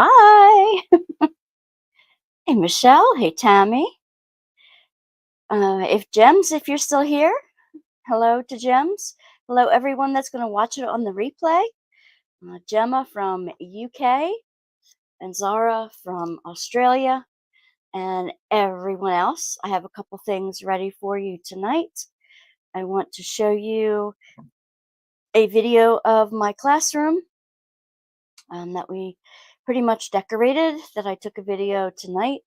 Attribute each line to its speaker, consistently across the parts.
Speaker 1: Hi. Hey, Michelle. Hey, Tammy. If you're still here, hello to Gems. Hello, everyone that's going to watch it on the replay. Gemma from UK and Zara from Australia and everyone else. I have a couple things ready for you tonight. I want to show you a video of my classroom that we pretty much decorated that I took a video tonight.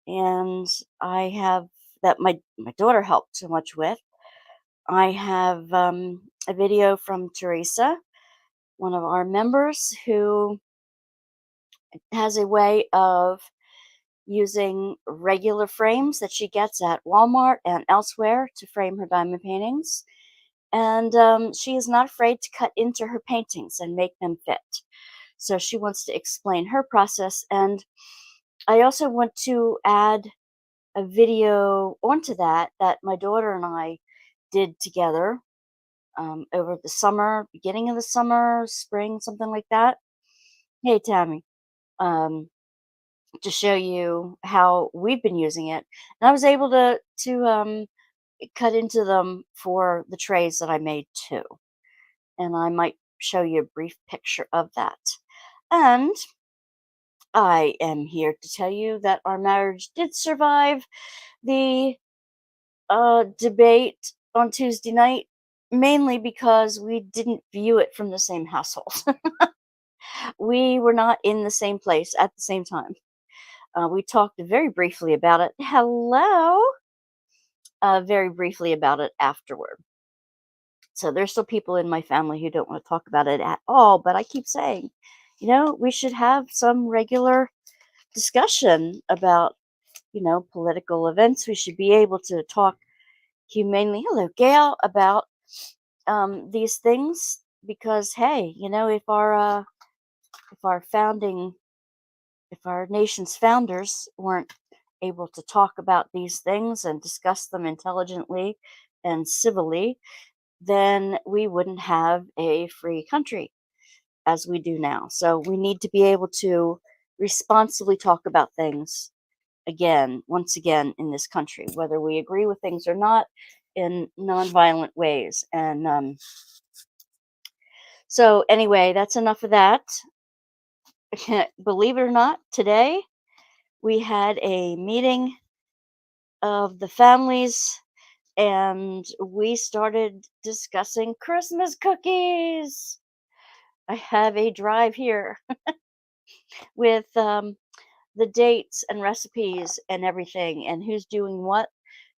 Speaker 1: And I have that my daughter helped so much with. I have a video from Teresa, one of our members, who has a way of using regular frames that she gets at Walmart and elsewhere to frame her diamond paintings. And she is not afraid to cut into her paintings and make them fit. So she wants to explain her process. And I also want to add a video onto that my daughter and I did together over the summer, beginning of the summer, spring, something like that. Hey, Tammy, um, to show you how we've been using it, and I was able to cut into them for the trays that I made too, and I might show you a brief picture of that. And I am here to tell you that our marriage did survive the debate on Tuesday night, mainly because we didn't view it from the same household. We were not in the same place at the same time. We talked very briefly about it. Hello. Very briefly about it afterward. So there's still people in my family who don't want to talk about it at all, but I keep saying, we should have some regular discussion about, political events. We should be able to talk humanely, hello, Gail, about these things because, hey, if our nation's founders weren't able to talk about these things and discuss them intelligently and civilly, then we wouldn't have a free country as we do now. So we need to be able to responsibly talk about things once again in this country, whether we agree with things or not, in nonviolent ways. And so anyway, that's enough of that. Believe it or not, today we had a meeting of the families and we started discussing Christmas cookies. I have a drive here with the dates and recipes and everything, and who's doing what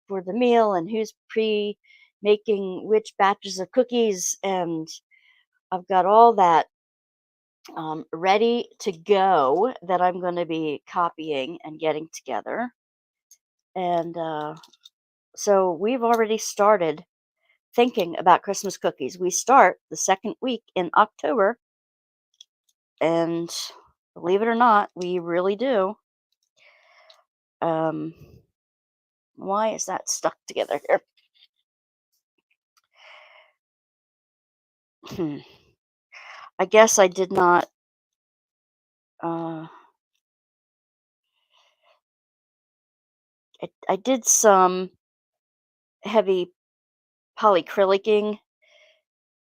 Speaker 1: for the meal, and who's making which batches of cookies. And I've got all that ready to go that I'm going to be copying and getting together. And so we've already started thinking about Christmas cookies. We start the second week in October. And believe it or not, we really do. Um, why is that stuck together here? I guess I did not. Uh, I did some heavy polyacrylicing,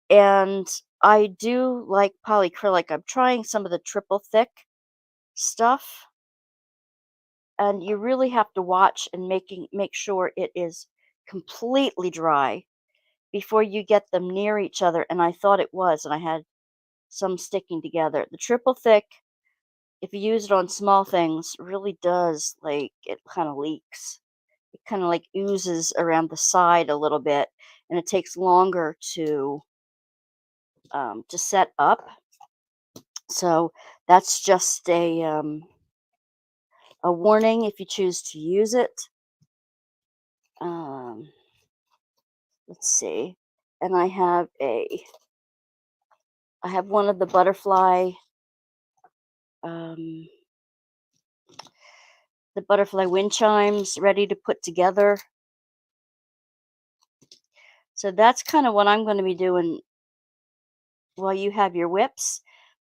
Speaker 1: and I do like polyacrylic. I'm trying some of the triple thick stuff, and you really have to watch and make sure it is completely dry before you get them near each other. And I thought it was, and I had some sticking together. The triple thick, if you use it on small things, really does, like, it kind of leaks. It kind of like oozes around the side a little bit, and it takes longer to set up. So that's just a warning if you choose to use it. Um, let's see, and I have one of the um, butterfly wind chimes ready to put together. So that's kind of what I'm going to be doing while you have your whips.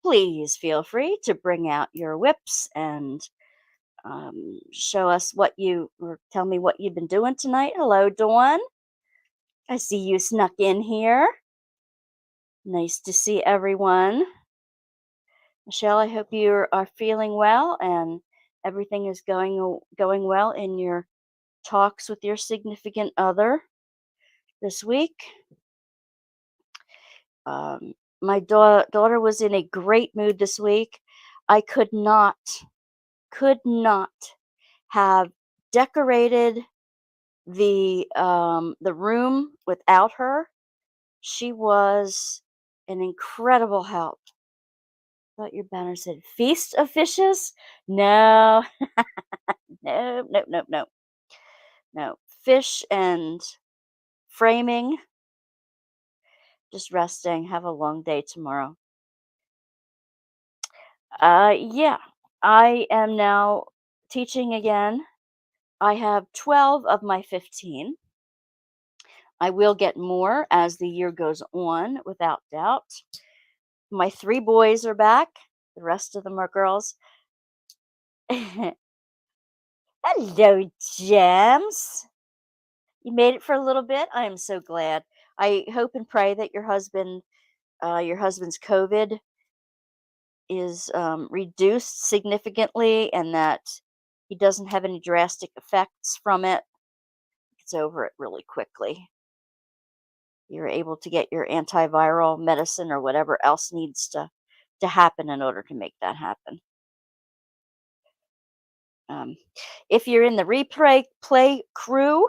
Speaker 1: please feel free to bring out your whips and show us or tell me what you've been doing tonight. Hello, Dawn. I see you snuck in here. Nice to see everyone. Michelle, I hope you are feeling well and everything is going well in your talks with your significant other this week. My daughter was in a great mood this week. I could not have decorated the room without her. She was an incredible help. Thought your banner said feast of fishes. No, no, no, no, no, no. Fish and framing. Just resting. Have a long day tomorrow. Yeah. I am now teaching again. I have 12 of my 15. I will get more as the year goes on, without doubt. My 3 boys are back. The rest of them are girls. Hello, Gems. You made it for a little bit. I am so glad. I hope and pray that your husband's COVID is reduced significantly, and that he doesn't have any drastic effects from it. Gets over it really quickly. You're able to get your antiviral medicine or whatever else needs to happen in order to make that happen. Um, if you're in the replay play crew,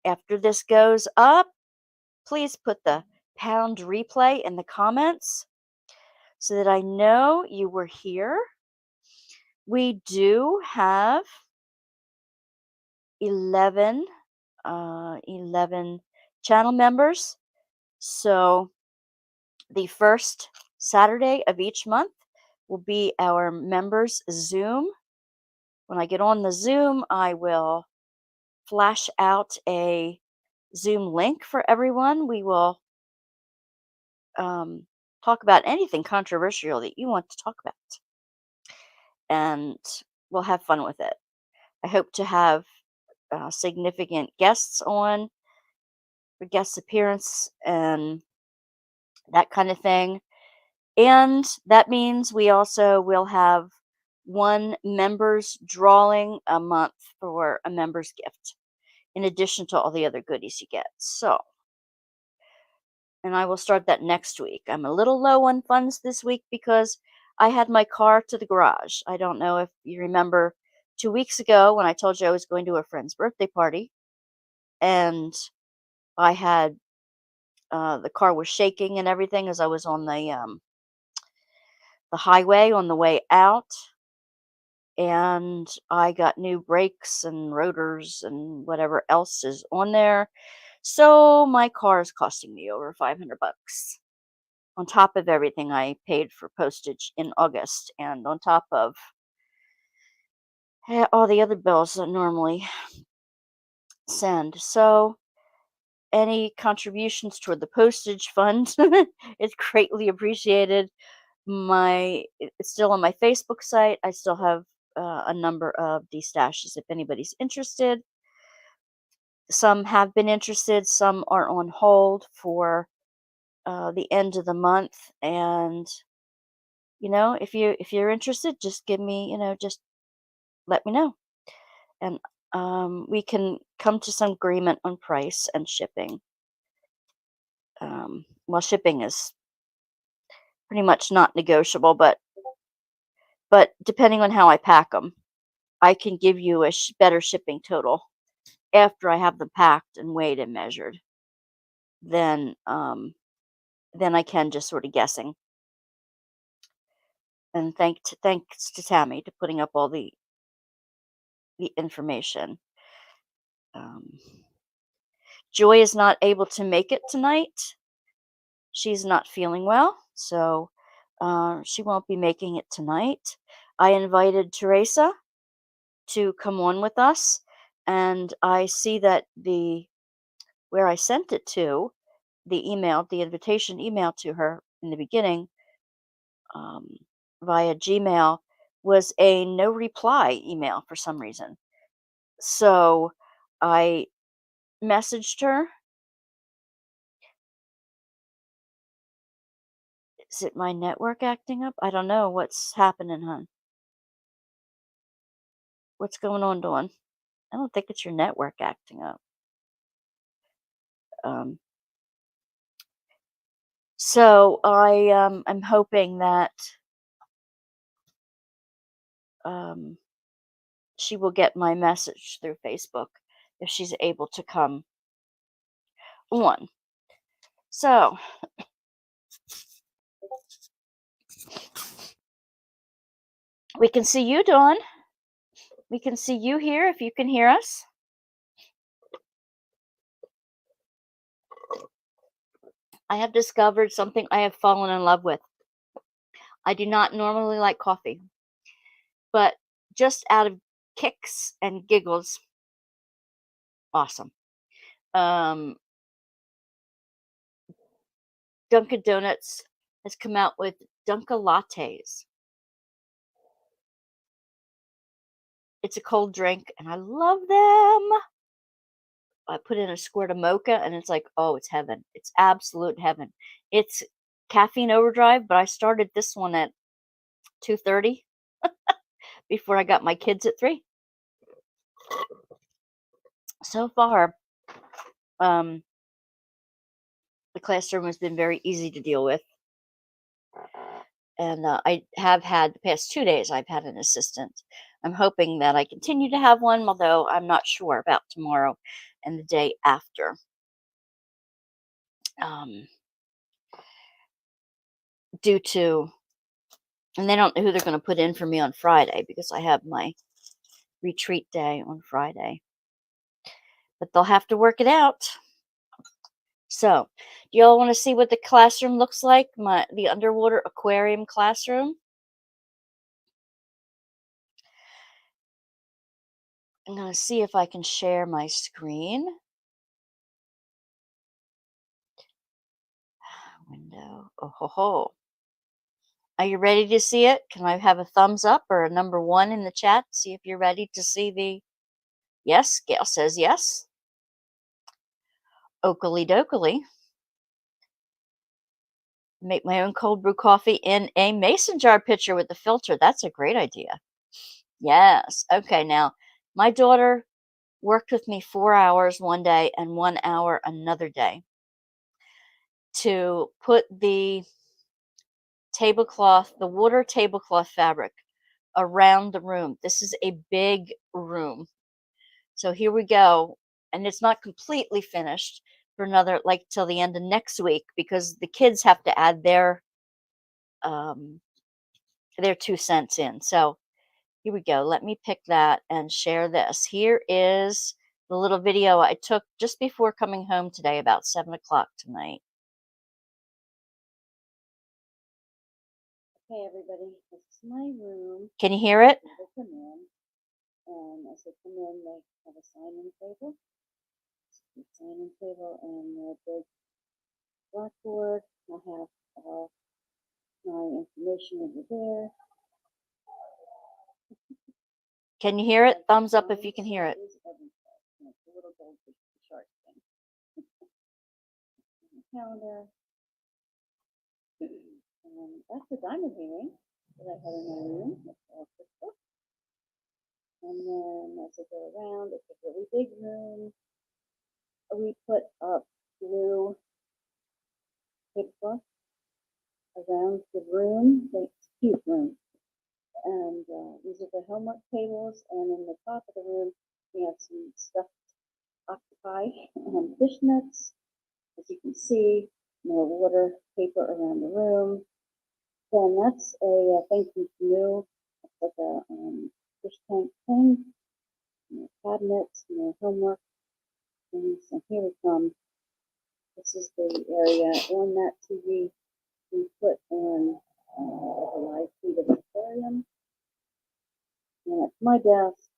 Speaker 1: after this goes up, please put the pound replay in the comments so that I know you were here. We do have 11 channel members. So the first Saturday of each month will be our members Zoom. When I get on the Zoom, I will flash out a Zoom link for everyone. We will talk about anything controversial that you want to talk about, and we'll have fun with it. I hope to have significant guests on for guest appearance and that kind of thing. And that means we also will have one members drawing a month for a member's gift, in addition to all the other goodies you get. So, and I will start that next week. I'm a little low on funds this week because I had my car to the garage. I don't know if you remember 2 weeks ago when I told you I was going to a friend's birthday party, and I had the car was shaking and everything as I was on the highway on the way out, and I got new brakes and rotors and whatever else is on there. So my car is costing me over $500 on top of everything I paid for postage in August, and on top of all the other bills that I normally send. So any contributions toward the postage fund is greatly appreciated. It's still on my Facebook site. I still have a number of destashes if anybody's interested. Some have been interested, some are on hold for the end of the month. And if you're interested, just give me, just let me know, and we can come to some agreement on price and shipping. Well, shipping is pretty much not negotiable, but depending on how I pack them, I can give you a better shipping total after I have them packed and weighed and measured than I can just sort of guessing. And thanks to Tammy to putting up all the information. Joy is not able to make it tonight. She's not feeling well, so she won't be making it tonight. I invited Teresa to come on with us, and I see that where I sent it to, the invitation email to her in the beginning, via Gmail was a no reply email for some reason. So I messaged her. Is it my network acting up? I don't know what's happening, hon. What's going on, Dawn? I don't think it's your network acting up. Um, so I'm hoping that she will get my message through Facebook if she's able to come on. So we can see you, Dawn. We can see you here if you can hear us. I have discovered something I have fallen in love with. I do not normally like coffee, but just out of kicks and giggles, awesome. Dunkin' Donuts has come out with Dunkin' Lattes. It's a cold drink, and I love them. I put in a squirt of mocha, and it's like, oh, it's heaven. It's absolute heaven. It's caffeine overdrive, but I started this one at 2:30 before I got my kids at 3. So far, the classroom has been very easy to deal with. And I have had the past 2 days, I've had an assistant. I'm hoping that I continue to have one, although I'm not sure about tomorrow and the day after. Due to, and they don't know who they're going to put in for me on Friday because I have my retreat day on Friday. But they'll have to work it out. So, do y'all want to see what the classroom looks like? The underwater aquarium classroom. I'm going to see if I can share my screen. Window. Oh ho ho. Are you ready to see it? Can I have a thumbs up or a number 1 in the chat? See if you're ready to see the... Yes, Gail says yes. Oakley dokley. Make my own cold brew coffee in a mason jar pitcher with the filter. That's a great idea. Yes. Okay, now, my daughter worked with me 4 hours one day and 1 hour another day to put the tablecloth, the water tablecloth fabric around the room. This is a big room. So here we go. And it's not completely finished for another, like, till the end of next week because the kids have to add their 2 cents in. So here we go. Let me pick that and share this. Here is the little video I took just before coming home today, about 7 o'clock tonight. Okay, everybody, this is my room. Can you hear it? Come in. As I come in, they have a sign-in table. Sign-in table and a big blackboard. I have my information over there. Can you hear it? Thumbs up if you can hear it. It's a little goldfish shark thing. Calendar. That's the diamond painting that I had in my room. That's all crystal. And then as I go around, it's a really big room. We put up blue tablecloth around the room. It's a cute room. And these are the homework tables. And in the top of the room, we have some stuffed octopi and fishnets. As you can see, more water paper around the room. Then that's a thank you canoe. It's like a fish tank thing. More cabinets, more homework things. And here we come. This is the area on that TV we put on a live feed of the aquarium. And it's my desk,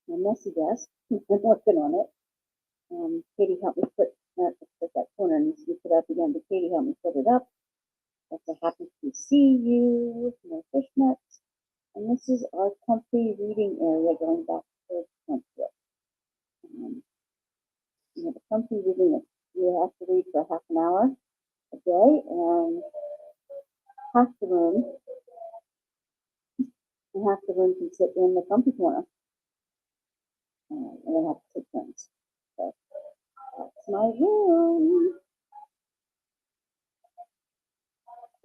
Speaker 1: my messy desk. I'm working on it. Katie helped me put that corner needs to be put up again, but Katie helped me put it up.
Speaker 2: That's a happy to see you. No fishnets. And this is our comfy reading area going back to the template. The comfy reading, you have to read for half an hour a day, and half the room, can sit in the comfy corner. And they have to take turns. So that's my room.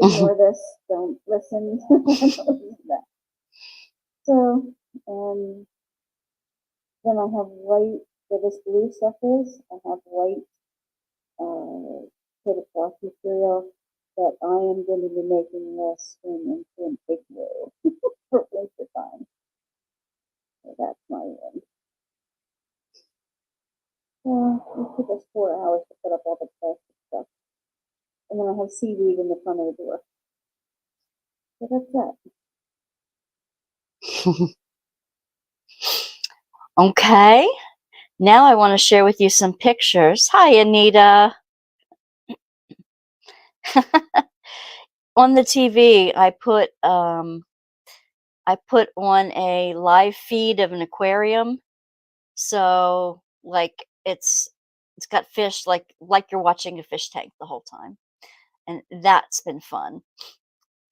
Speaker 2: Ignore this. Don't listen. Don't listen to that. So, then I have white, where this blue stuff is, I have white tablecloth material that I am going to be making this into an igloo for winter time. So that's my room. It took us 4 hours to put up all the plastic stuff. And then I have seaweed in the front of the door. So that's that.
Speaker 1: Okay. Now I want to share with you some pictures. Hi, Anita. On the TV, I put on a live feed of an aquarium. So like it's got fish like you're watching a fish tank the whole time. And that's been fun.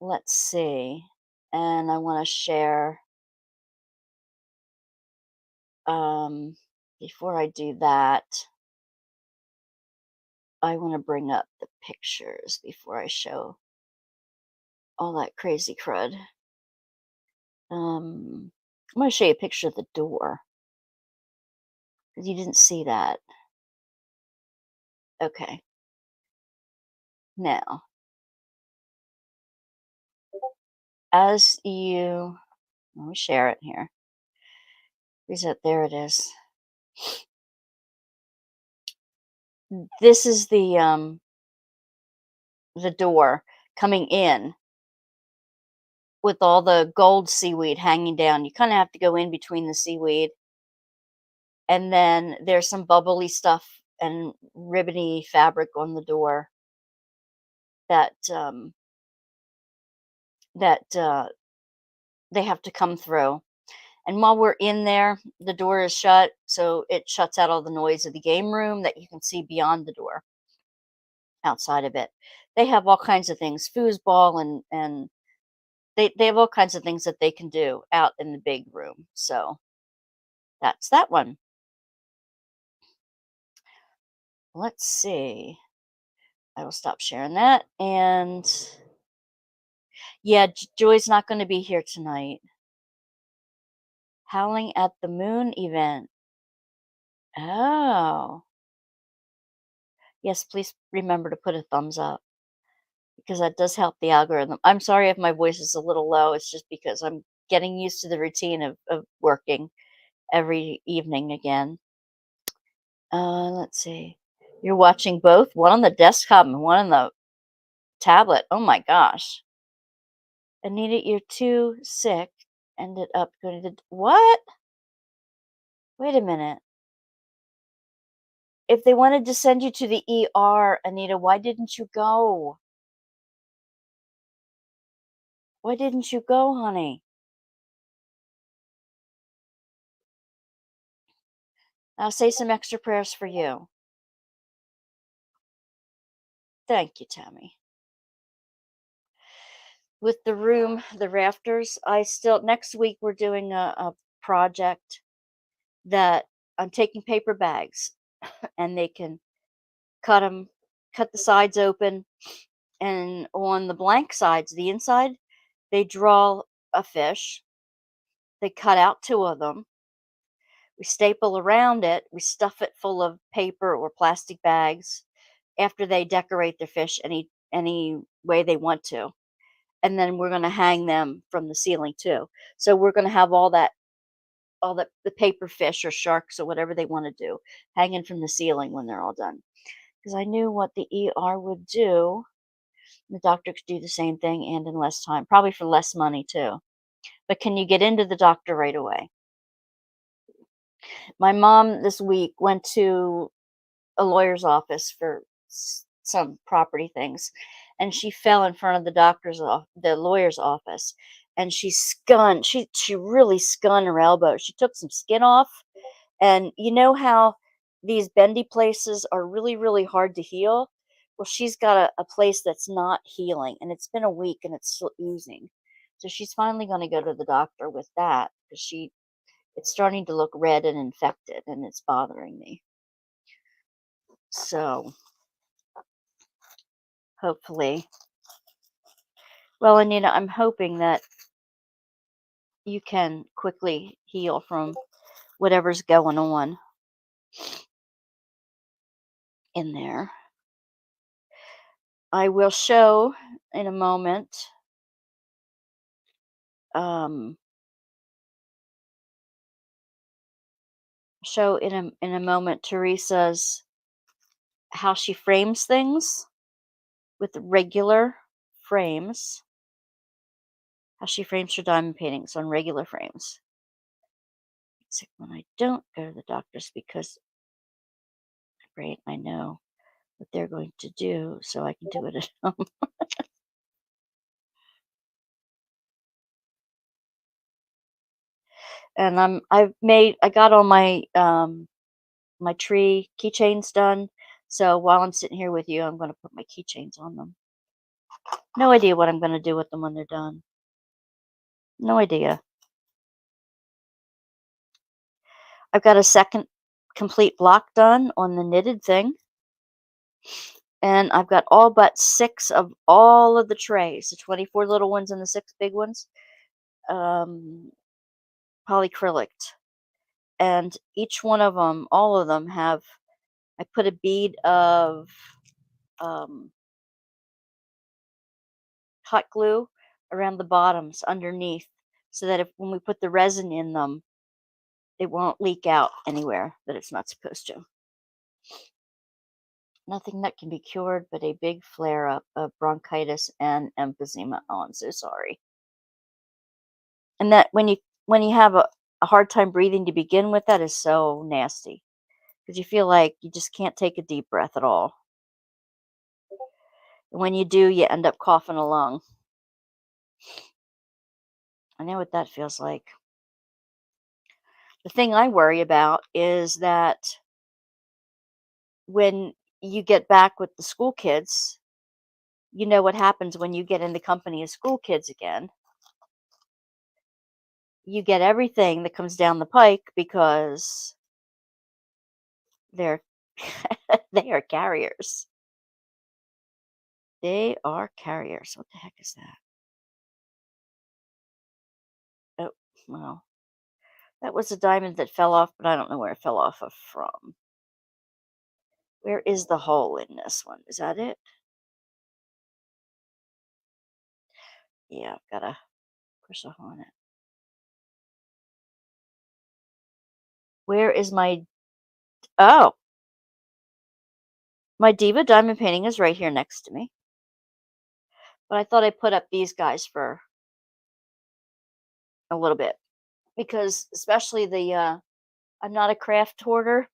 Speaker 1: Let's see. And I want to share before I do that, I want to bring up the pictures before I show all that crazy crud. I'm going to show you a picture of the door because you didn't see that. Okay. Now, let me share it here. Reset, there it is. This is the door coming in with all the gold seaweed hanging down. You kind of have to go in between the seaweed. And then there's some bubbly stuff and ribbony fabric on the door that they have to come through. And while we're in there, the door is shut, so it shuts out all the noise of the game room that you can see beyond the door. Outside of it, they have all kinds of things, foosball, and they have all kinds of things that they can do out in the big room. So that's that one. Let's see. I will stop sharing that. And yeah, Joy's not going to be here tonight. Howling at the Moon event. Oh. Yes, please remember to put a thumbs up because that does help the algorithm. I'm sorry if my voice is a little low. It's just because I'm getting used to the routine of working every evening again. Let's see. You're watching both? One on the desktop and one on the tablet. Oh my gosh. Anita, you're too sick. Ended up going to... What? Wait a minute. If they wanted to send you to the ER, Anita, why didn't you go? Why didn't you go, honey? I'll say some extra prayers for you. Thank you, Tammy. With the room, the rafters, next week we're doing a project that I'm taking paper bags and they can cut the sides open, and on the blank sides, the inside, they draw a fish. They cut out 2 of them. We staple around it. We stuff it full of paper or plastic bags after they decorate their fish any way they want to. And then we're going to hang them from the ceiling too. So we're going to have all the paper fish or sharks or whatever they want to do hanging from the ceiling when they're all done. Because I knew what the ER would do. The doctor could do the same thing and in less time, probably for less money too. But can you get into the doctor right away? My mom this week went to a lawyer's office for some property things, and she fell in front of the lawyer's office, and she really skunned her elbow. She took some skin off, and you know how these bendy places are really, really hard to heal? Well, she's got a place that's not healing, and it's been a week and it's still oozing. So she's finally going to go to the doctor with that because it's starting to look red and infected, and it's bothering me. So hopefully, well, Anita, I'm hoping that you can quickly heal from whatever's going on in there. I will show in a moment. Um, show in a moment Teresa's how she frames things with regular frames. How she frames her diamond paintings on regular frames. It's like when I don't go to the doctors because great, I know what they're going to do, so I can do it at home. And I got all my tree keychains done. So while I'm sitting here with you, I'm going to put my keychains on them. No idea what I'm going to do with them when they're done. No idea. I've got a second complete block done on the knitted thing. And I've got all but 6 of all of the trays, the 24 little ones and the 6 big ones, polyacrylic. And each one of them, all of them have, I put a bead of um, hot glue around the bottoms underneath so that when we put the resin in them, it won't leak out anywhere that it's not supposed to. Nothing that can be cured but a big flare up of bronchitis and emphysema. Oh, I'm so sorry. And that when you have a hard time breathing to begin with, that is so nasty because you feel like you just can't take a deep breath at all. And when you do, you end up coughing a lung. I know what that feels like. The thing I worry about is that when you get back with the school kids, you know what happens when you get in the company of school kids again. You get everything that comes down the pike because they're they are carriers. They are carriers. What the heck is that? Oh, well, that was a diamond that fell off, but I don't know where it fell off of from. Where is the hole in this one? Is that it? Yeah, I've got to push a hole in it. Where is my... Oh, my Diva diamond painting is right here next to me. But I thought I'd put up these guys for a little bit. Because especially I'm not a craft hoarder.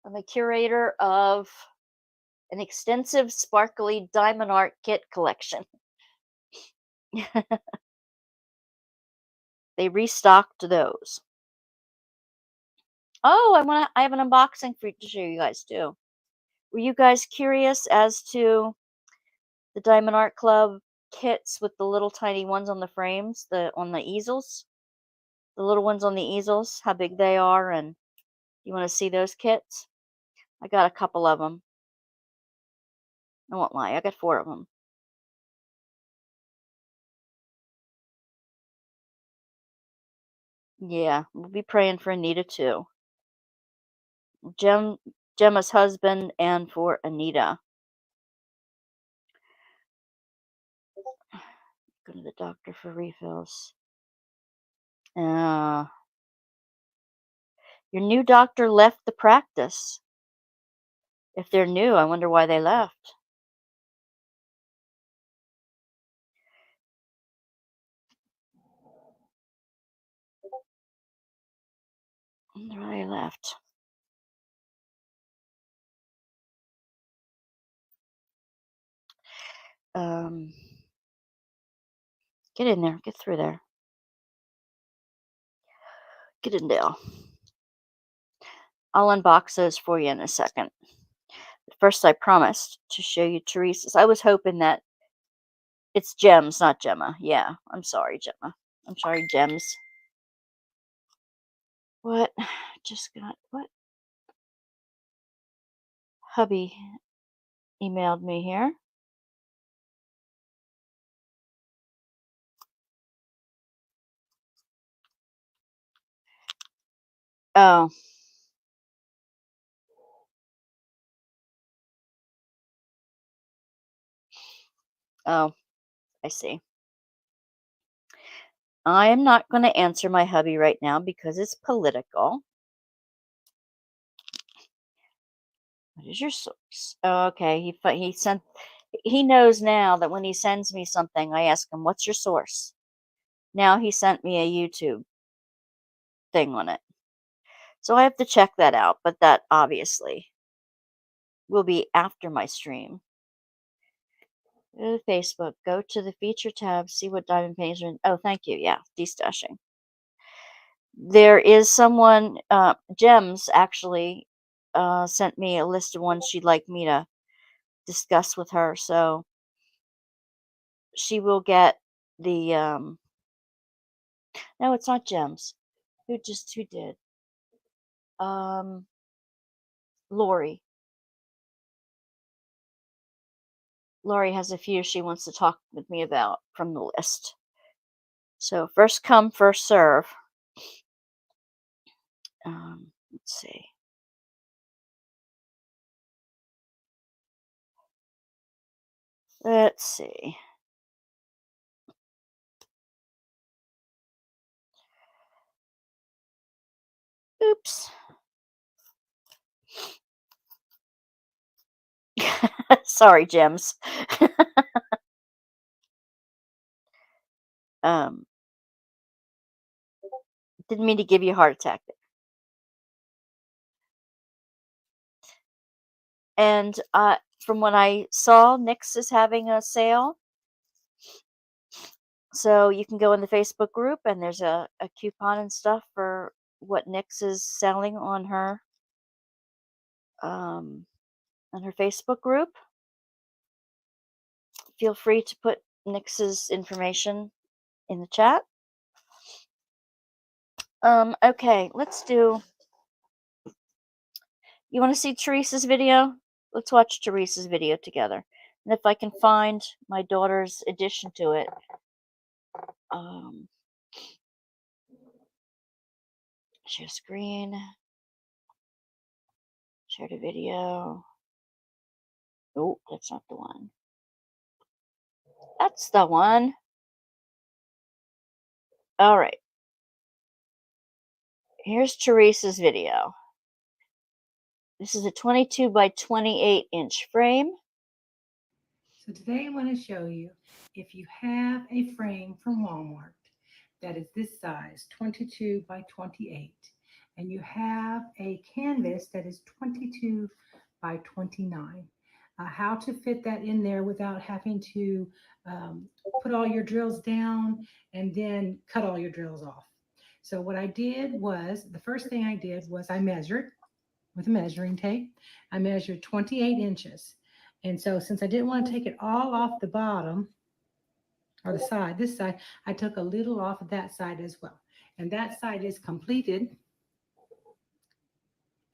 Speaker 1: I'm a curator of an extensive sparkly diamond art kit collection. They restocked those. Oh, I have an unboxing to show you guys too. Were you guys curious as to the Diamond Art Club kits with the little tiny ones on the frames, on the easels? The little ones on the easels, how big they are, and you want to see those kits? I got a couple of them. I won't lie, I got 4 of them. Yeah, we'll be praying for Anita too. Gemma's husband and for Anita. Go to the doctor for refills. Your new doctor left the practice. If they're new, I wonder why they left. I wonder why they left. Get in there. Get through there. Get in there. I'll unbox those for you in a second. But first, I promised to show you Teresa's. I was hoping that it's Gems, not Gemma. Yeah, I'm sorry, Gemma. I'm sorry, Gems. What? Just got what? Hubby emailed me here. Oh. Oh, I see. I am not going to answer my hubby right now because it's political. What is your source? Oh, okay. He knows now that when he sends me something, I ask him, "What's your source?" Now he sent me a YouTube thing on it. So I have to check that out, but that obviously will be after my stream. Go to Facebook, go to the feature tab, see what diamond paintings are in. Oh, thank you. Yeah, destashing. There is someone, Gems actually sent me a list of ones she'd like me to discuss with her. So she will get the, no, it's not Gems. Who did? Lori. Lori has a few she wants to talk with me about from the list. So first come, first serve. Let's see. Let's see. Oops. Sorry, Gems. Didn't mean to give you a heart attack. And from what I saw, NYX is having a sale. So you can go in the Facebook group and there's a coupon and stuff for what NYX is selling on her Facebook group. Feel free to put NYX's information in the chat. Okay, let's do. You want to see Teresa's video? Let's watch Teresa's video together. And if I can find my daughter's addition to it, share screen, share the video. Oh, that's not the one. That's the one. All right. Here's Teresa's video. This is a 22 by 28 inch frame.
Speaker 3: So today I want to show you if you have a frame from Walmart that is this size, 22 by 28, and you have a canvas that is 22 by 29, how to fit that in there without having to put all your drills down and then cut all your drills off. So what I did was, the first thing I did was I measured with a measuring tape. I measured 28 inches. And so since I didn't want to take it all off the bottom or the side, this side, I took a little off of that side as well. And that side is completed.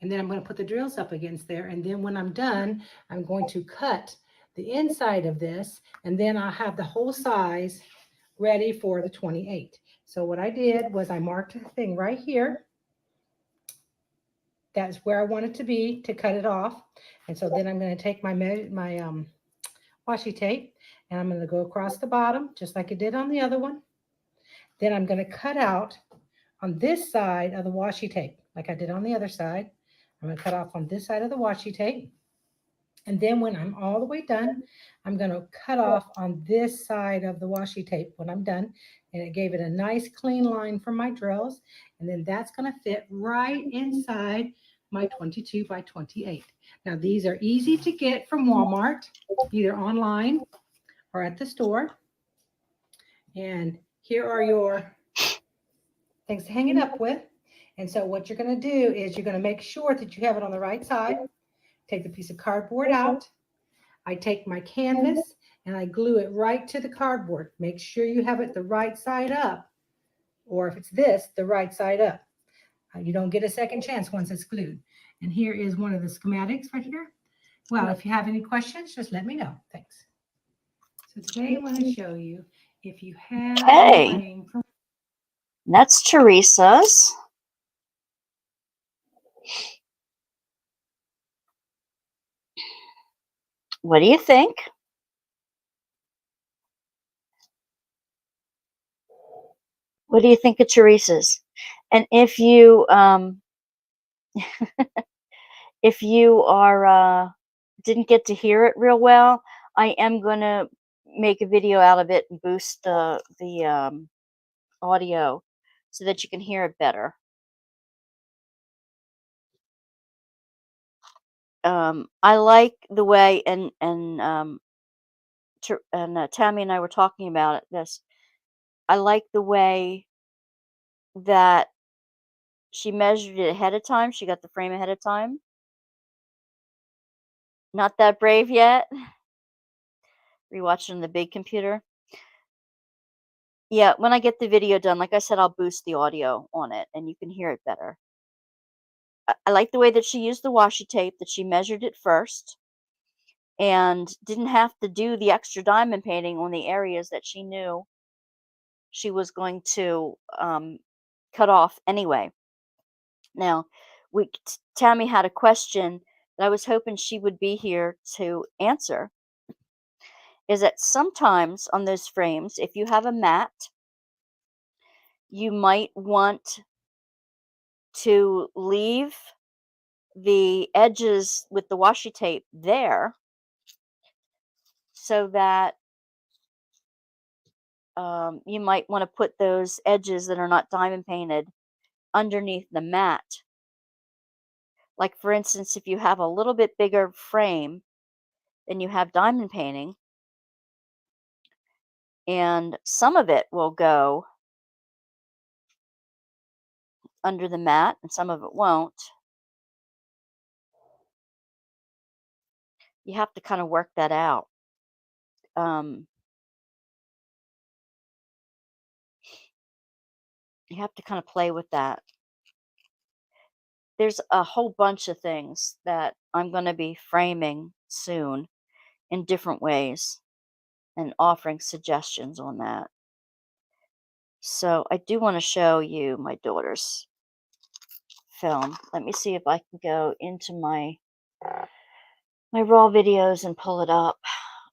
Speaker 3: And then I'm going to put the drills up against there. And then when I'm done, I'm going to cut the inside of this. And then I'll have the whole size ready for the 28. So what I did was I marked the thing right here. That's where I want it to be to cut it off. And so then I'm going to take my washi tape and I'm going to go across the bottom just like I did on the other one. Then I'm going to cut out on this side of the washi tape like I did on the other side. I'm going to cut off on this side of the washi tape. And then when I'm all the way done, I'm going to cut off on this side of the washi tape when I'm done. And it gave it a nice clean line for my drills. And then that's going to fit right inside my 22 by 28. Now these are easy to get from Walmart, either online or at the store. And here are your things to hang it up with. And so what you're going to do is you're going to make sure that you have it on the right side. Take the piece of cardboard out. I take my canvas and I glue it right to the cardboard. Make sure you have it the right side up, or if it's this, the right side up. You don't get a second chance once it's glued. And here is one of the schematics right here. Well, if you have any questions, just let me know. Thanks. So today I want to show you if you have
Speaker 1: Okay.
Speaker 3: a frame from
Speaker 1: That's Teresa's. What do you think? What do you think of Teresa's? And if you if you are didn't get to hear it real well, I am gonna make a video out of it and boost the audio so that you can hear it better. I like the way and Tammy and I were talking about this. I like the way that she measured it ahead of time. She got the frame ahead of time. Not that brave yet. Rewatching on the big computer. Yeah, when I get the video done, like I said, I'll boost the audio on it and you can hear it better. I like the way that she used the washi tape, that she measured it first and didn't have to do the extra diamond painting on the areas that she knew she was going to cut off anyway. Now, Tammy had a question that I was hoping she would be here to answer. Is that sometimes on those frames, if you have a mat, you might want to leave the edges with the washi tape there so that you might want to put those edges that are not diamond painted underneath the mat. Like for instance, if you have a little bit bigger frame than you have diamond painting, and some of it will go under the mat and some of it won't. You have to kind of work that out. You have to kind of play with that. There's a whole bunch of things that I'm going to be framing soon in different ways and offering suggestions on that. So I do want to show you my daughter's film. Let me see if I can go into my raw videos and pull it up.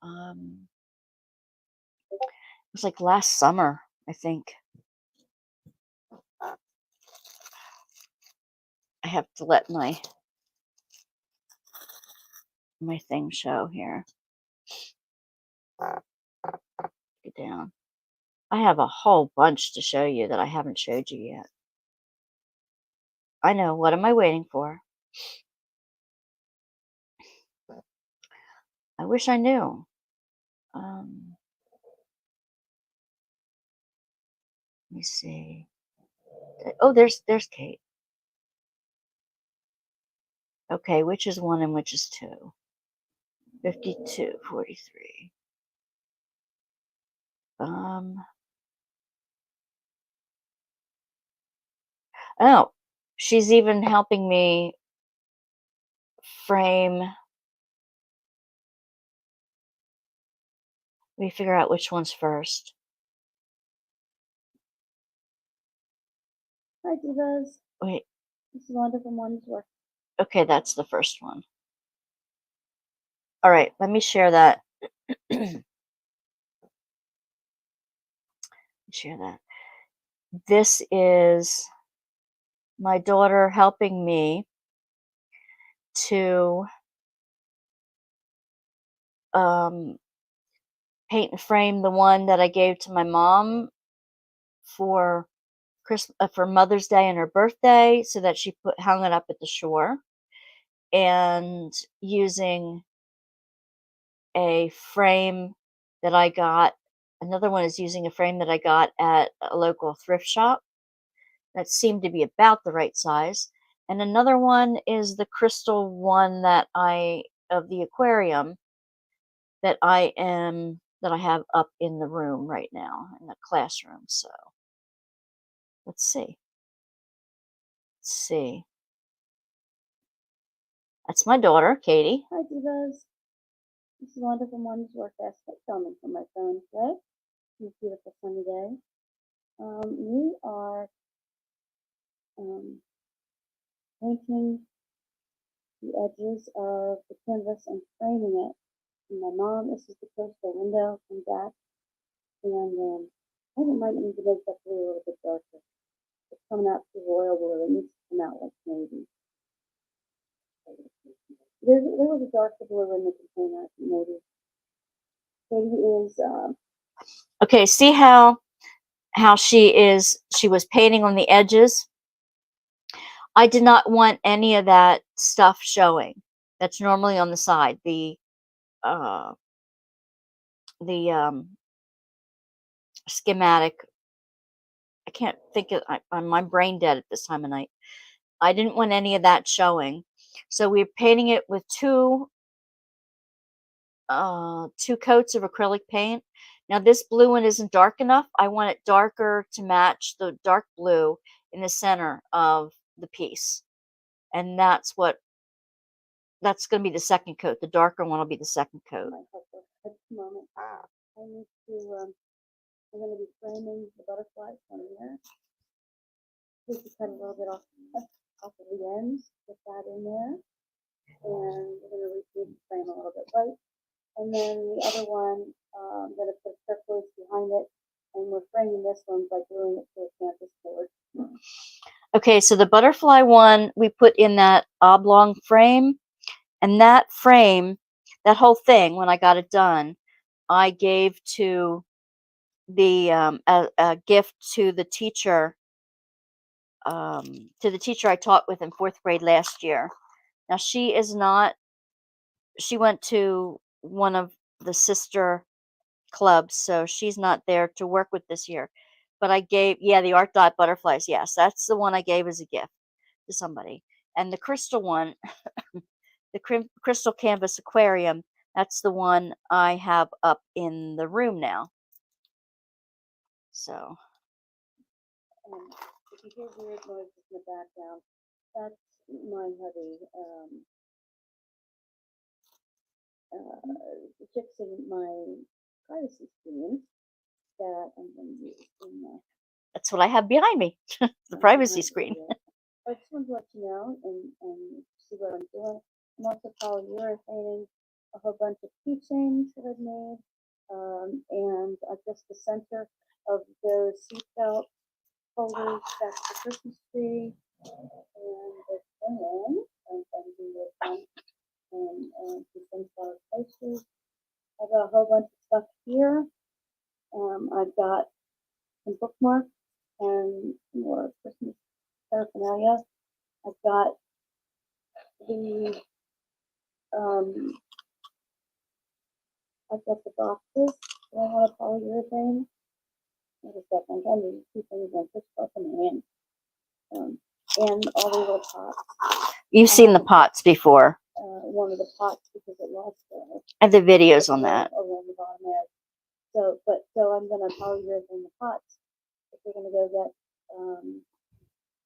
Speaker 1: It was like last summer, I think. I have to let my thing show here. Get down. I have a whole bunch to show you that I haven't showed you yet. I know. What am I waiting for? I wish I knew. Let me see. Oh, there's Kate. Okay, which is 1 and which is 2? 52, 43. Oh, she's even helping me frame. Let me figure out which one's first.
Speaker 2: Hi, Divas.
Speaker 1: Wait.
Speaker 2: This is Wanda from WANDA'S WORKBASKET.
Speaker 1: Okay, that's the first one. All right, let me share that. Share that. This is my daughter helping me to paint and frame the one that I gave to my mom for for Mother's Day and her birthday, so that she hung it up at the shore, and using a frame that I got. Another one is using a frame that I got at a local thrift shop that seemed to be about the right size. And another one is the crystal one that of the aquarium that I have up in the room right now in the classroom. So let's see. Let's see. That's my daughter, Katie.
Speaker 2: Hi, Divas. This is Wanda from WANDA'S WORKBASKET filming from my phone today. It's a beautiful sunny day. We are painting the edges of the canvas and framing it. And my mom, this is the coastal window from back. And I think it might need to make that blue a little bit darker. It's coming out too royal blue. It needs to come out like navy. There was a darker blue in the container, maybe. Katie is
Speaker 1: Okay, see how she was painting on the edges? I did not want any of that stuff showing. That's normally on the side. The schematic. I can't think of. I'm brain dead at this time of night. I didn't want any of that showing, so we're painting it with two coats of acrylic paint. Now this blue one isn't dark enough. I want it darker to match the dark blue in the center of the piece, and that's going to be the second coat. The darker one will be the second coat.
Speaker 2: at this moment. I need to. I'm going to be framing the butterflies from here. Just to cut a little bit off of the ends, put that in there, and we're going to repeat the frame a little bit right. And then the other one, I'm going to put turquoise behind it, and we're framing this one by gluing it to a canvas board.
Speaker 1: Okay, so the butterfly one we put in that oblong frame, and that frame, that whole thing, when I got it done, I gave to the a gift to the teacher I taught with in 4th grade last year. Now she went to one of the sister clubs, so she's not there to work with this year. But I gave, the art dot butterflies. Yes, that's the one I gave as a gift to somebody. And the crystal one, the crystal canvas aquarium, that's the one I have up in the room now. So.
Speaker 2: If you hear weird noises in the background, that's my hubby fixing my privacy screen that I'm going to use in the.
Speaker 1: That's what I have behind me, the privacy screen.
Speaker 2: I just wanted to let you know and see what I'm doing. I'm also polyurethaning a whole bunch of keychains that I've made, and just the center of those seatbelt holders, that's the Christmas tree, and the fan, I'm doing this one, and some sunflower posters. I've got a whole bunch of stuff here. I've got some bookmarks and more Christmas paraphernalia. I've got the boxes that I want to polyurethane. Wait a second, I'm trying to do 2 things on this stuff in my hand. And all the little pots.
Speaker 1: You've seen the pots before.
Speaker 2: One of the pots because it lost
Speaker 1: and the videos on that.
Speaker 2: Around the bottom edge. So I'm gonna polyurethane the pots. If we're gonna go get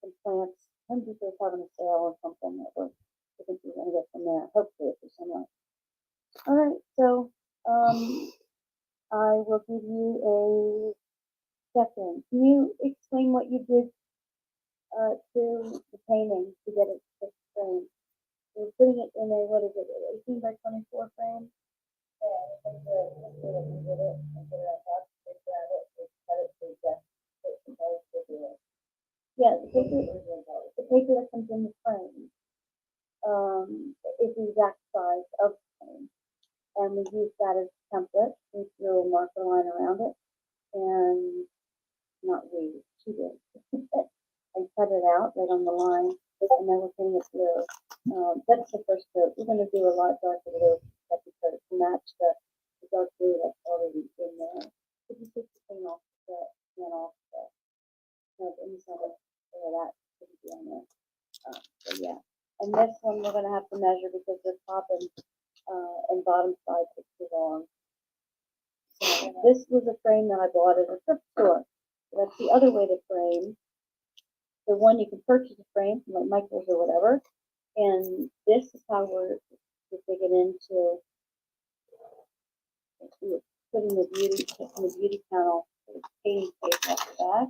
Speaker 2: some plants. Some people are having a sale or something that we're gonna get from there. Hopefully if there's someone. All right, so I will give you a second. Can you explain what you did to the painting to get it to frame? We're putting it in a, what is it, 18 by 24 frame? Yeah, the paper that comes in the frame is the exact size of the frame. And we use that as a template. We drew a marker line around it. And she did. And cut it out right on the line. And then we're painting it blue. That's the first coat. We're going to do a lot darker blue to match the the dark blue that's already in there. Could you take the thing off the pan off the inside of that shouldn't be on there. So yeah. And this one we're gonna have to measure because the top and bottom side is too long. So this was a frame that I bought at a thrift store. So that's the other way to frame. The one you can purchase a frame from like Michael's or whatever. And this is how we're digging into putting the beauty panel, the painting page off the back.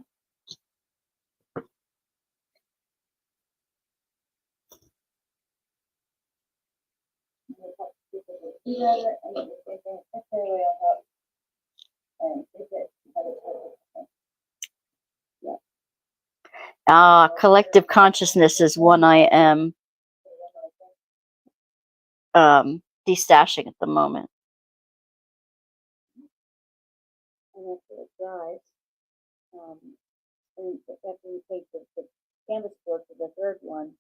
Speaker 1: Collective consciousness is one I am destashing at the moment.
Speaker 2: And after it dries, and after we take the canvas board for the third one,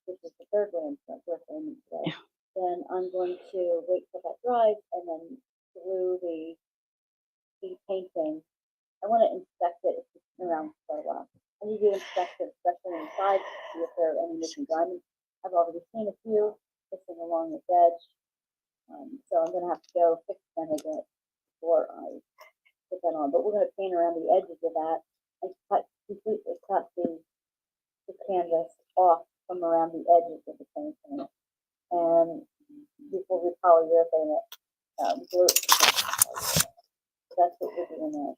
Speaker 2: which is the third way we're framing today, then I'm going to wait till that dries and then glue the painting. I want to inspect it. It's been around for a while. I need to inspect it, especially inside, to see if there are any missing diamonds. I've already seen a few missing along the edge. So I'm going to have to go fix them a bit before I put that on. But we're going to paint around the edges of that and completely cut the canvas off from around the edges of the painting. And before we polyurethane it, glue it. So that's what we're doing there.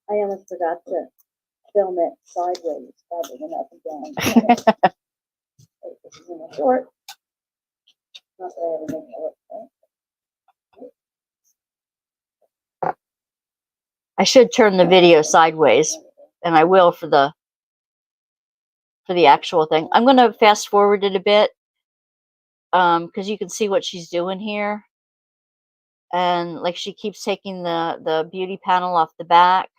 Speaker 2: I almost forgot to film it sideways rather than up and down. This is in a short. Not that I ever make short.
Speaker 1: I should turn the video sideways, and I will for the actual thing. I'm going to fast forward it a bit because you can see what she's doing here. And like she keeps taking the beauty panel off the back.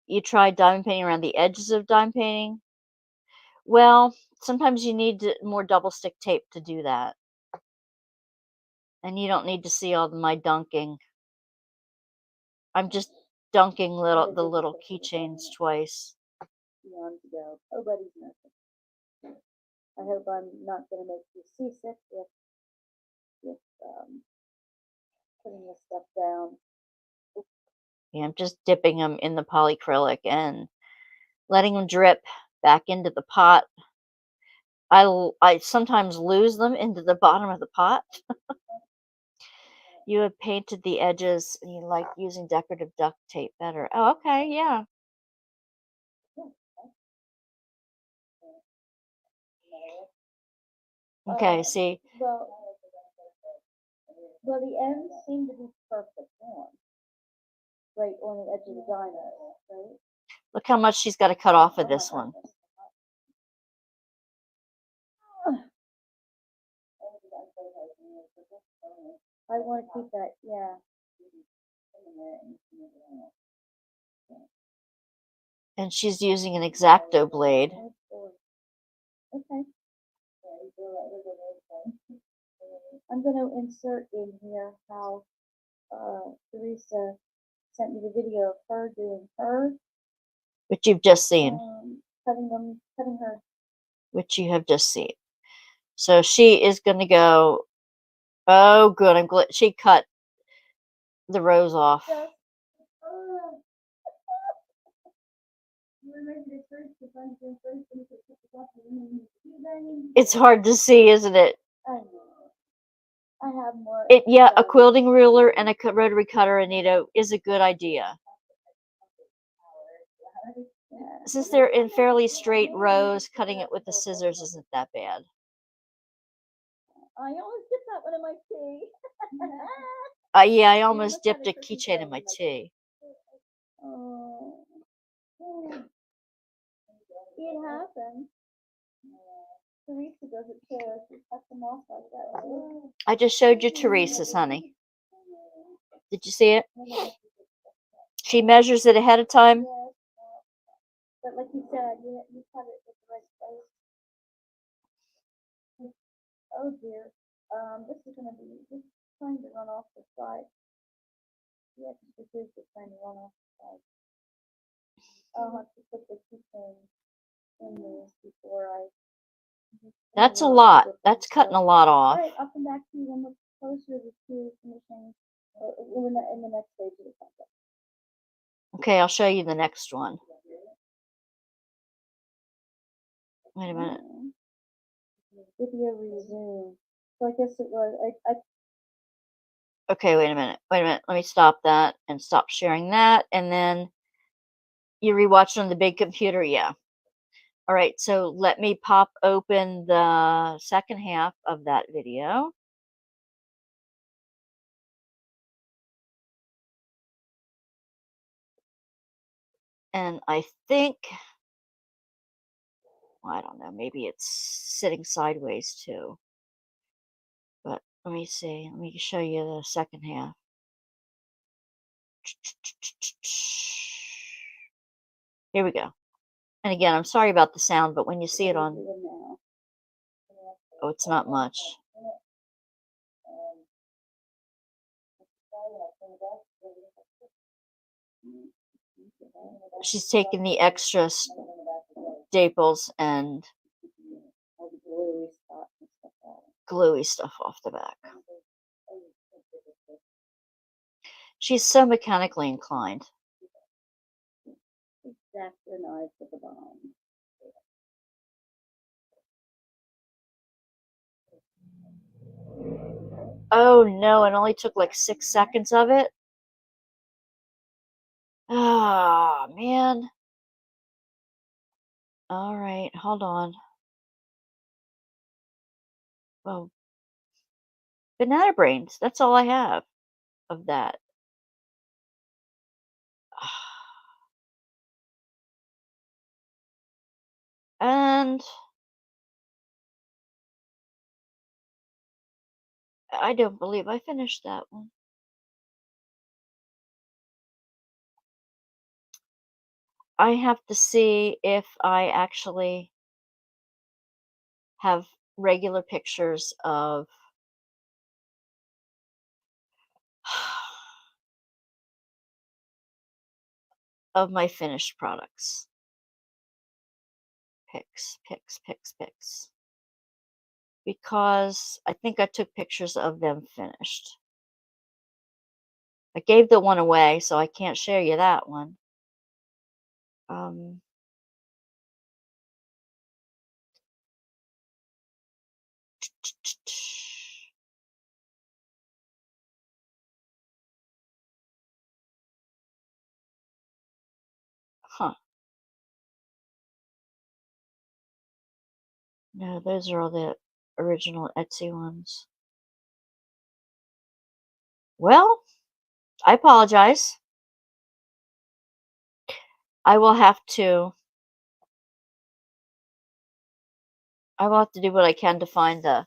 Speaker 1: You tried diamond painting around the edges of diamond painting? Well, sometimes you need more double stick tape to do that. And you don't need to see all my dunking. I'm just dunking the little keychains twice.
Speaker 2: Eons ago. Nobody's nothing. I hope I'm not going to make you seasick with putting this stuff down.
Speaker 1: Yeah, I'm just dipping them in the polyacrylic and letting them drip back into the pot. I sometimes lose them into the bottom of the pot. You have painted the edges and you like using decorative duct tape better. Oh, okay, yeah. Okay, see.
Speaker 2: Well, the ends seem to be perfect on. Right on the edge of the diamond, right?
Speaker 1: Look how much she's got to cut off of this one.
Speaker 2: I want to keep that, yeah.
Speaker 1: And she's using an X-Acto blade.
Speaker 2: Okay. I'm going to insert in here how Teresa sent me the video of her doing her.
Speaker 1: Which you've just seen.
Speaker 2: Cutting her.
Speaker 1: Which you have just seen. So she is going to go. Oh, good. I'm glad she cut the rows off. It's hard to see, isn't it?
Speaker 2: I have more.
Speaker 1: Yeah, a quilting ruler and a rotary cutter, Anita, is a good idea. Since they're in fairly straight rows, cutting it with the scissors isn't that bad.
Speaker 2: I almost dipped that one in my tea.
Speaker 1: Yeah, I almost dipped a keychain in my tea.
Speaker 2: It happens. Teresa does it too. She cuts them off like that.
Speaker 1: I just showed you Teresa's, honey. Did you see it? She measures it ahead of time.
Speaker 2: But like you said, you cut it at the right place. Oh dear. This is gonna be just trying to run off the side. The extra juice is trying to run off the side. I'll have to put the keychain in these before I.
Speaker 1: That's a lot. That's cutting a lot off.
Speaker 2: All right, I'll come back to you when we're closer to finishing, in the next stage of the project.
Speaker 1: Okay, I'll show you the next one. Wait a minute.
Speaker 2: Video resume. So I guess it was,
Speaker 1: Okay, wait a minute. Wait a minute. Let me stop that and stop sharing that. And then you rewatch on the big computer. Yeah. All right. So let me pop open the second half of that video. And I think, well, I don't know, maybe it's sitting sideways too. But let me see. Let me show you the second half. Here we go. And again, I'm sorry about the sound, but when you see it on, oh, it's not much. She's taking the extra staples and gluey stuff off the back. She's so mechanically inclined. Oh no, it only took like 6 seconds of it. Ah, man. All right, hold on. Well, banana brains. That's all I have of that. And I don't believe I finished that one. I have to see if I actually have regular pictures of of my finished products. Pics. Because I think I took pictures of them finished. I gave the one away, so I can't share you that one. Huh. No, those are all the original Etsy ones. Well, I apologize. I will have to do what I can to find the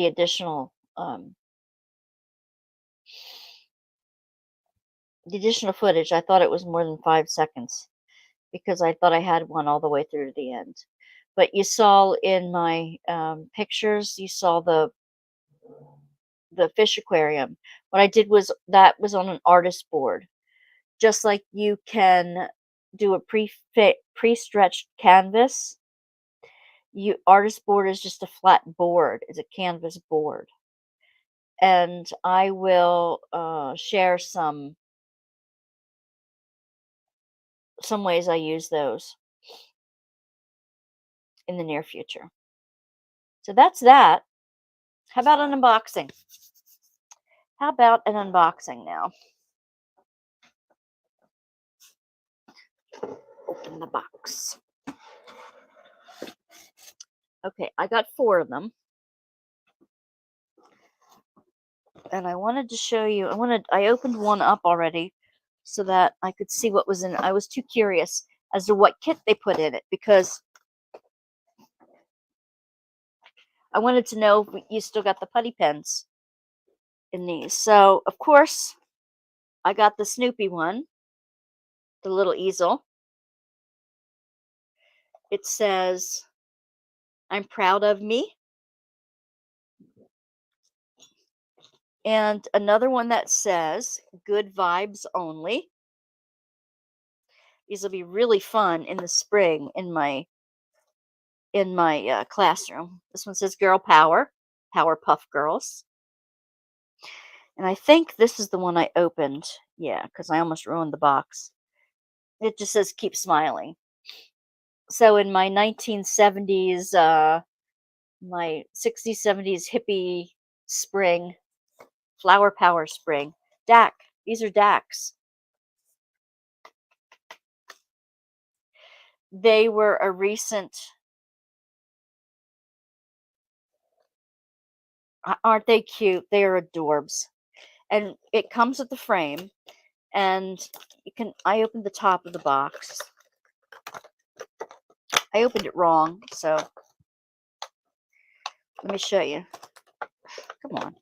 Speaker 1: additional footage. I thought it was more than 5 seconds because I thought I had one all the way through to the end. But you saw in my pictures, you saw the fish aquarium. What I did was that was on an artist board, just like you can do a pre-stretched canvas. Artist board is just a flat board. It's a canvas board, and I will share some ways I use those in the near future. So that's that. How about an unboxing? How about an unboxing now? Open the box. Okay, I got 4 of them. And I wanted to show you, I opened one up already so that I could see what was in it. I was too curious as to what kit they put in it because I wanted to know if you still got the putty pens in these. So, of course, I got the Snoopy one. the little easel. It says, "I'm proud of me." And another one that says, "Good vibes only." These will be really fun in the spring in my classroom. This one says, "Girl Power," Powerpuff Girls. And I think this is the one I opened. Yeah, because I almost ruined the box. It just says, "Keep smiling." So in my 1970s, my 60s, 70s hippie spring, flower power spring, DAC. These are DACs. They were a recent. Aren't they cute? They are adorbs. And it comes with the frame, and you can. I opened the top of the box. I opened it wrong, so let me show you. Come on.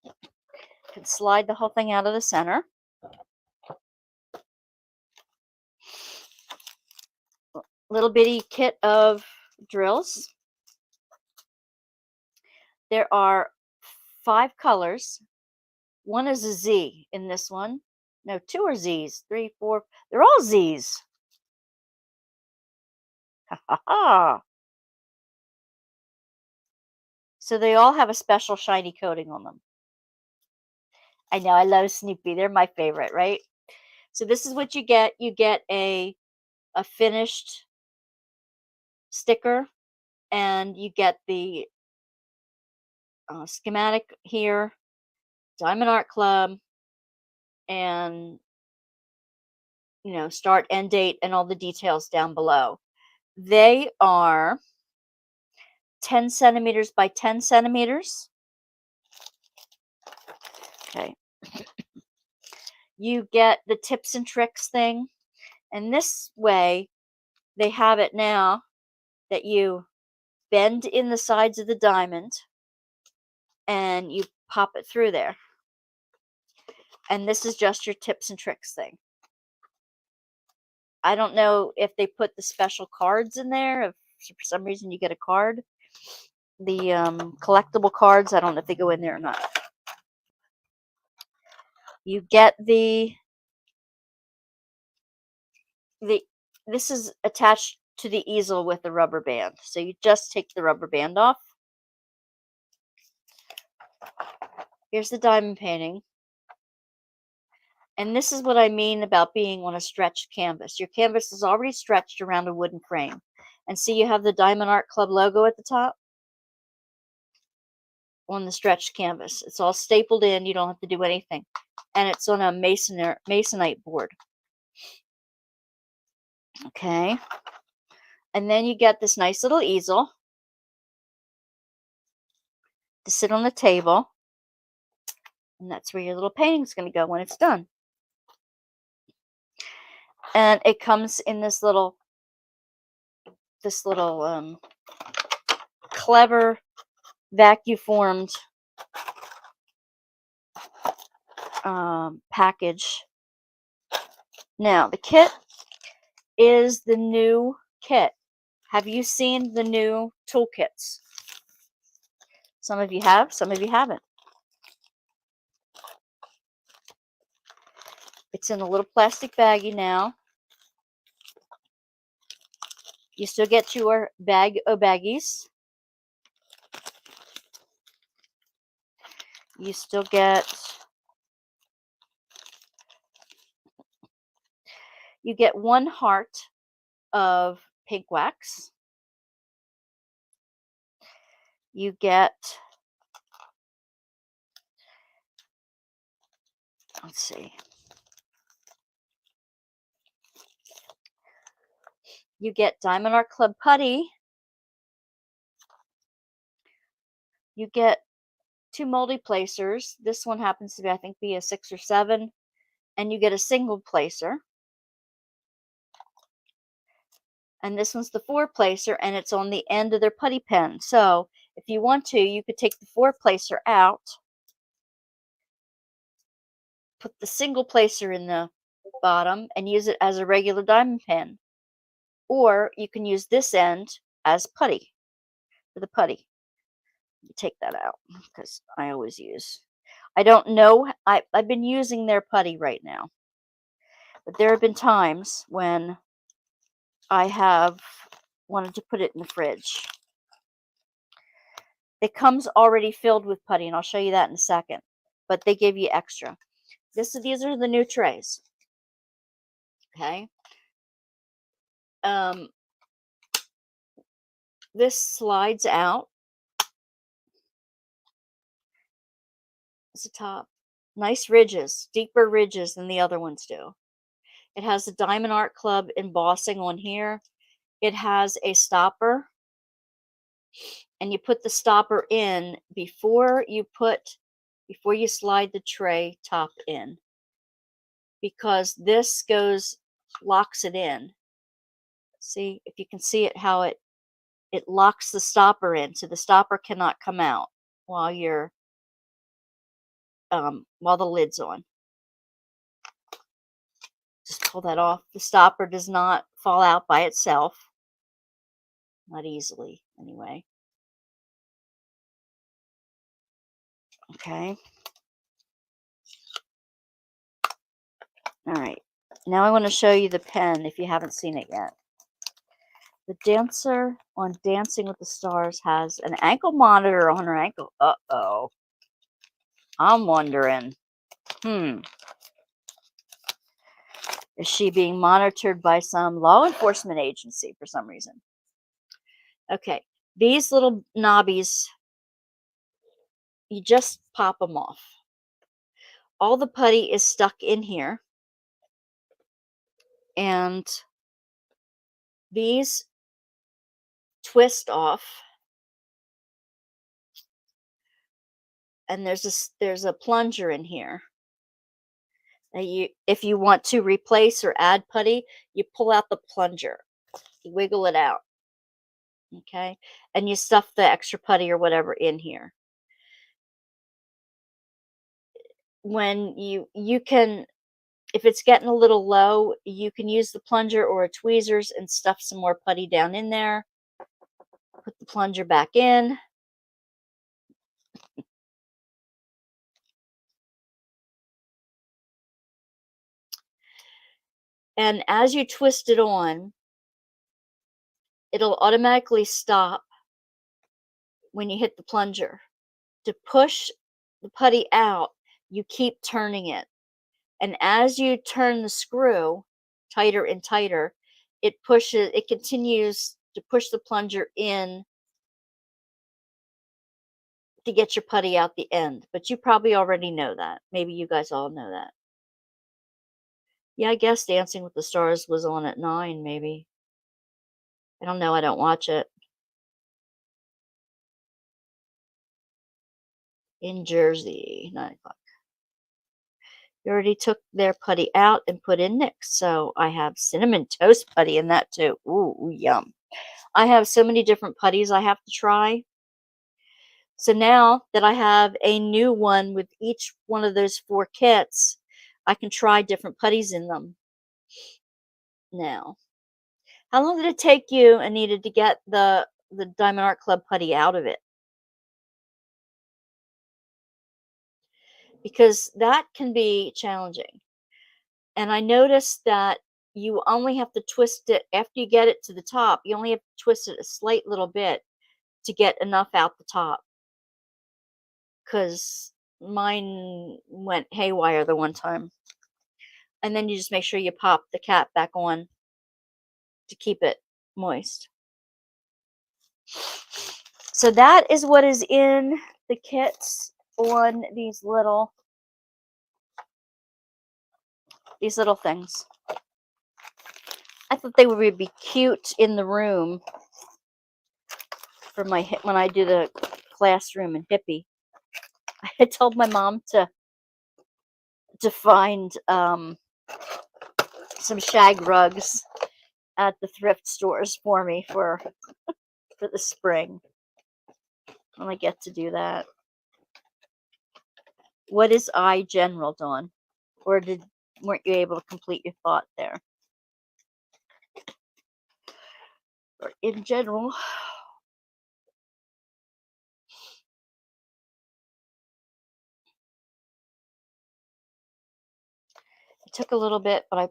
Speaker 1: You can slide the whole thing out of the center. Little bitty kit of drills. There are 5 colors. One is a Z in this one. No, 2 are Z's. 3, 4. They're all Z's. Ha ha ha. So they all have a special shiny coating on them. I know, I love Snoopy. They're my favorite, right? So this is what you get. You get a finished sticker, and you get the schematic here, Diamond Art Club, and start, end date, and all the details down below. They are 10 centimeters by 10 centimeters. Okay. You get the tips and tricks thing. And this way, they have it now that you bend in the sides of the diamond and you pop it through there. And this is just your tips and tricks thing. I don't know if they put the special cards in there. If for some reason you get a card. The collectible cards, I don't know if they go in there or not. You get this is attached to the easel with a rubber band. So you just take the rubber band off. Here's the diamond painting. And this is what I mean about being on a stretched canvas. Your canvas is already stretched around a wooden frame. And see, you have the Diamond Art Club logo at the top on the stretched canvas. It's all stapled in. You don't have to do anything. And it's on a masonite board. Okay. And then you get this nice little easel to sit on the table. And that's where your little painting's going to go when it's done. And it comes in this little clever vacuum formed package. Now, the kit is the new kit. Have you seen the new toolkits? Some of you have, some of you haven't. It's in a little plastic baggie now. You still get your bag o' baggies. You still get, you get 1 heart of pink wax. You get, let's see. You get Diamond Art Club putty. You get 2 multi placers. This one happens to be, I think, be a 6 or 7. And you get a single placer. And this one's the 4 placer, and it's on the end of their putty pen. So if you want to, you could take the 4 placer out put the single placer in the bottom and use it as a regular diamond pin. Or you can use this end as putty, for the putty. Take that out because I always use. I don't know. I've been using their putty right now. But there have been times when I have wanted to put it in the fridge. It comes already filled with putty, and I'll show you that in a second. But they give you extra. These are the new trays. Okay. This slides out. It's the top. Nice ridges, deeper ridges than the other ones do. It has the Diamond Art Club embossing on here. It has a stopper. And you put the stopper in before you slide the tray top in. Because this locks it in. See, if you can see it, how it locks the stopper in, so the stopper cannot come out while you're while the lid's on. Just pull that off. The stopper does not fall out by itself. Not easily, anyway. Okay. All right. Now I want to show you the pen if you haven't seen it yet. The dancer on Dancing with the Stars has an ankle monitor on her ankle. Uh-oh. I'm wondering, is she being monitored by some law enforcement agency for some reason? Okay, these little knobbies, you just pop them off. All the putty is stuck in here. And these twist off. And there's a plunger in here. If you want to replace or add putty, you pull out the plunger. You wiggle it out. Okay? And you stuff the extra putty or whatever in here. When you can, if it's getting a little low, you can use the plunger or a tweezers and stuff some more putty down in there. Put the plunger back in. And as you twist it on, it'll automatically stop when you hit the plunger. To push the putty out, you keep turning it. And as you turn the screw tighter and tighter, it continues to push the plunger in to get your putty out the end. But you probably already know that. Maybe you guys all know that. Yeah, I guess Dancing with the Stars was on at 9, maybe. I don't know. I don't watch it. In Jersey, 9 o'clock. You already took their putty out and put in Nick's. So I have cinnamon toast putty in that too. Ooh, yum. I have so many different putties I have to try. So now that I have a new one with each one of those 4 kits, I can try different putties in them. Now, how long did it take you, Anita, to get the Diamond Art Club putty out of it? Because that can be challenging. And I noticed that you only have to twist it after you get it to the top. You only have to twist it a slight little bit to get enough out the top. Because mine went haywire the one time. And then you just make sure you pop the cap back on to keep it moist. So that is what is in the kits on these little things. I thought they would be cute in the room for when I do the classroom and hippie. I had told my mom to find some shag rugs at the thrift stores for me for the spring. When I get to do that. What is I General, Dawn? Or weren't you able to complete your thought there? Or in general, it took a little bit, but I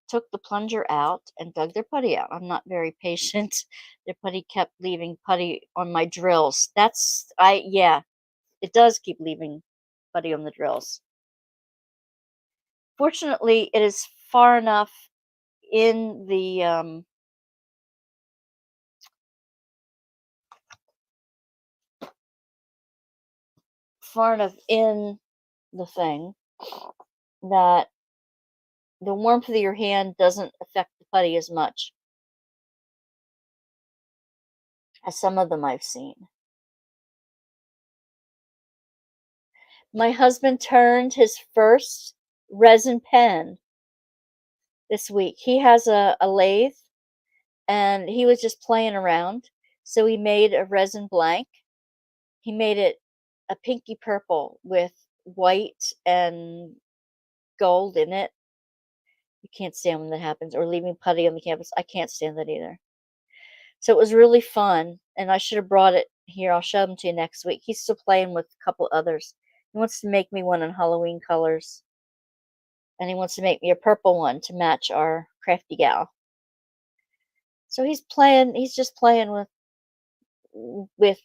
Speaker 1: took the plunger out and dug their putty out. I'm not very patient. Their putty kept leaving putty on my drills. Yeah, it does keep leaving putty on the drills. Fortunately, it is far enough in the thing that the warmth of your hand doesn't affect the putty as much as some of them I've seen. My husband turned his first resin pen this week. He has a lathe, and he was just playing around. So he made a resin blank. He made it a pinky purple with white and gold in it. You can't stand when that happens. Or leaving putty on the canvas. I can't stand that either. So it was really fun, and I should have brought it here. I'll show them to you next week. He's still playing with a couple others. He wants to make me one in Halloween colors. And he wants to make me a purple one to match our crafty gal. So he's just playing with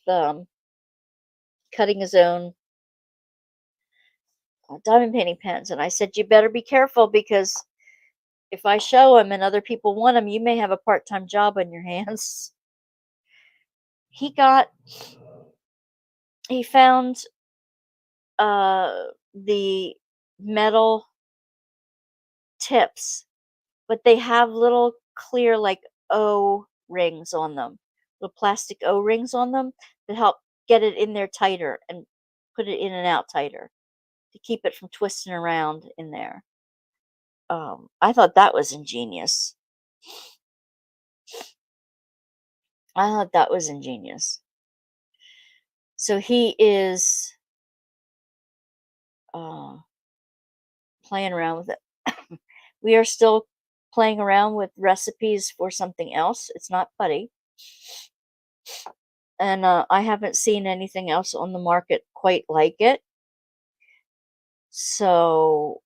Speaker 1: cutting his own diamond painting pens. And I said, you better be careful, because if I show him and other people want him, you may have a part-time job on your hands. He found the metal tips, but they have little clear, like, O rings on them, little plastic O rings on them that help get it in there tighter and put it in and out tighter to keep it from twisting around in there. I thought that was ingenious. So he is playing around with it. We are still playing around with recipes for something else. It's not putty. And I haven't seen anything else on the market quite like it. So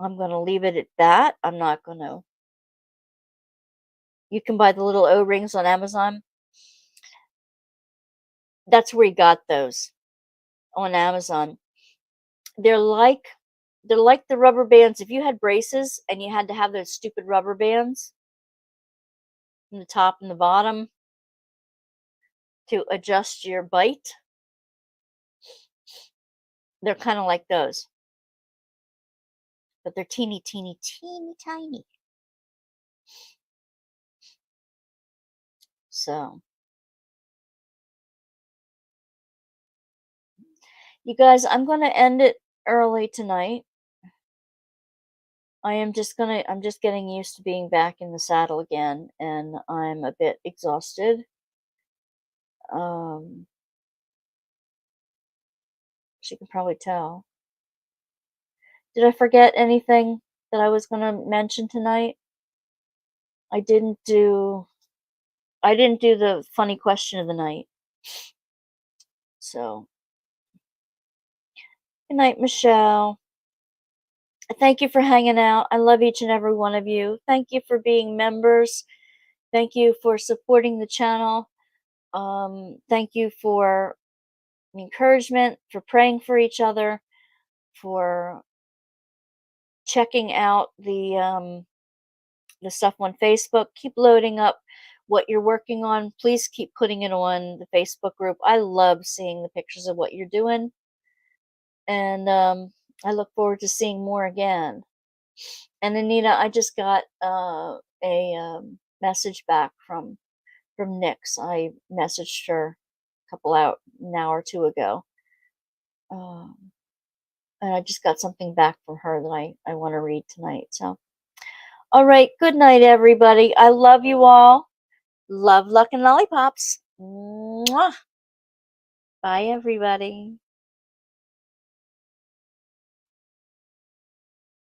Speaker 1: I'm going to leave it at that. I'm not going to. You can buy the little O-rings on Amazon. That's where he got those, on Amazon. They're like the rubber bands. If you had braces and you had to have those stupid rubber bands in the top and the bottom to adjust your bite, they're kind of like those. But they're teeny, teeny, teeny, tiny. So, you guys, I'm going to end it early tonight. I'm just getting used to being back in the saddle again, and I'm a bit exhausted. As you can probably tell. Did I forget anything that I was going to mention tonight? I didn't do the funny question of the night. So, good night, Michelle. Thank you for hanging out. I love each and every one of you. Thank you for being members. Thank you for supporting the channel. Thank you for encouragement, for praying for each other, for checking out the stuff on Facebook. Keep loading up what you're working on. Please keep putting it on the Facebook group. I love seeing the pictures of what you're doing. And I look forward to seeing more again. And Anita, I just got a message back from Nyx. I messaged her an hour or two ago. And I just got something back from her that I want to read tonight. So, all right. Good night, everybody. I love you all. Love, luck, and lollipops. Mwah. Bye, everybody.